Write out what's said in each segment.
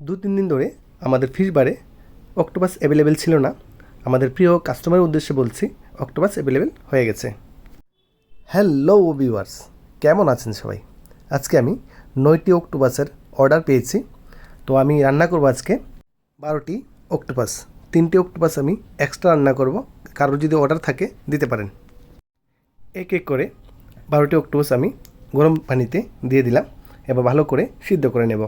2-3 দিন ধরে আমাদের ফিশ বারে অক্টোপাস অ্যাভেলেবেল ছিল না। আমাদের প্রিয় কাস্টমারের উদ্দেশ্যে বলছি, অক্টোপাস অ্যাভেলেবেল হয়ে গেছে। হ্যালো ভিউয়ার্স, কেমন আছেন সবাই? আজকে আমি 9টি অক্টোপাসের অর্ডার পেয়েছি। তো আমি রান্না করব আজকে 12টি অক্টোপাস। 3টি অক্টোপাস আমি এক্সট্রা রান্না করব, কারোর যদি অর্ডার থাকে দিতে পারেন। এক এক করে 12টি অক্টোপাস আমি গরম পানিতে দিয়ে দিলাম, এবার ভালো করে সিদ্ধ করে নেব।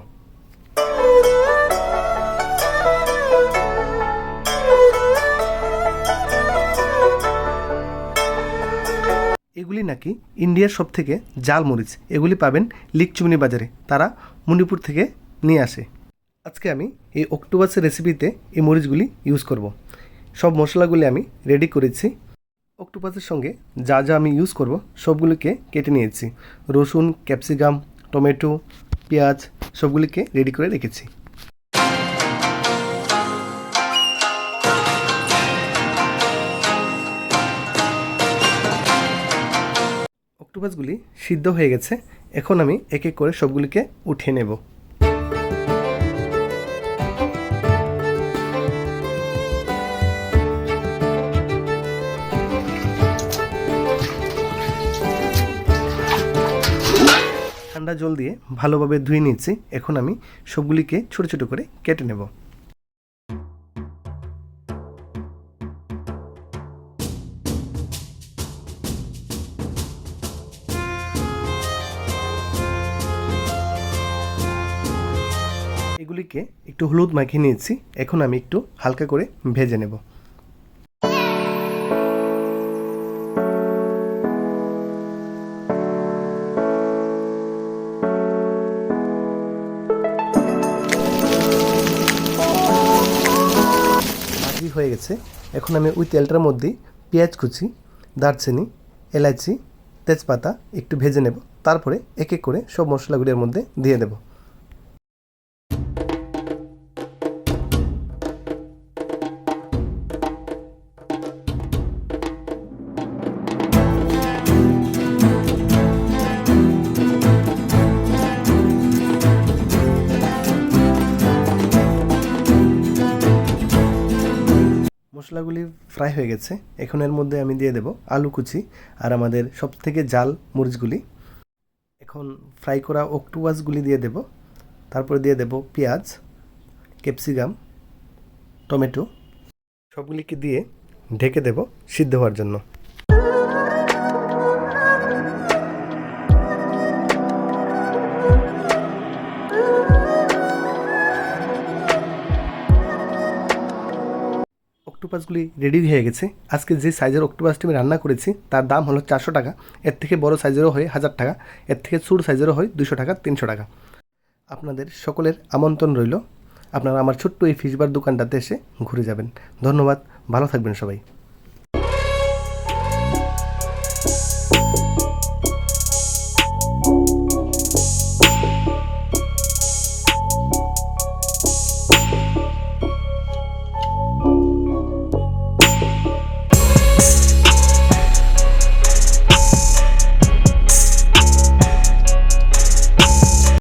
এগুলি নাকি ইন্ডিয়ার সবথেকে জাল মরিচ। এগুলি পাবেন লিকচুমনি বাজারে, তারা মণিপুর থেকে নিয়ে আসে। আজকে আমি এই অক্টোপাসের রেসিপিতে এই মরিচগুলি ইউজ করব। সব মশলাগুলি আমি রেডি করেছি। অক্টোপাসের সঙ্গে যা যা আমি ইউজ করব সবগুলিকে কেটে নিয়েছি। রসুন, ক্যাপসিকাম, টমেটো, পেঁয়াজ সবগুলিকে রেডি করে রেখেছি। অক্টোপাসগুলি সিদ্ধ হয়ে গেছে। এখন আমি এক এক করে সবগুলিকে উঠিয়ে নেব। ঠান্ডা জল দিয়ে ভালোভাবে ধুয়ে নিয়েছি। এখন আমি সবগুলিকে ছোট ছোট করে কেটে নেব। এগুলিকে একটু হলুদ মাখিয়ে নিয়েছি। এখন আমি একটু হালকা করে ভেজে নেব। ভাজি হয়ে গেছে। এখন আমি ওই তেলটার মধ্যেই পেঁয়াজ কুচি, দারচিনি, এলাচি, তেজপাতা একটু ভেজে নেব। তারপরে এক এক করে সব মশলাগুলির মধ্যে দিয়ে দেব। মশলাগুলি ফ্রাই হয়ে গেছে। এখন এর মধ্যে আমি দিয়ে দেব আলু কুচি আর আমাদের সবথেকে জাল মরিচগুলি। এখন ফ্রাই করা অক্টোপাসগুলি দিয়ে দেব। তারপরে দিয়ে দেব পেঁয়াজ, ক্যাপসিকাম, টমেটো সবগুলিকে দিয়ে ঢেকে দেব সিদ্ধ হওয়ার জন্য। অক্টোপাসগুলি রেডি হয়ে গেছে। আজকে যে সাইজের অক্টোপাসটি আমি রান্না করেছি তার দাম হলো 400 টাকা। এর থেকে বড় সাইজেরও হয় 1000 টাকা, এর থেকে ছোট সাইজেরও হয় 200 টাকা, 300 টাকা। আপনাদের সকলের আমন্ত্রণ রইল। আপনারা আমার ছোট্ট এই ফিশবার দোকানটাতে এসে ঘুরে যাবেন। ধন্যবাদ, ভালো থাকবেন সবাই।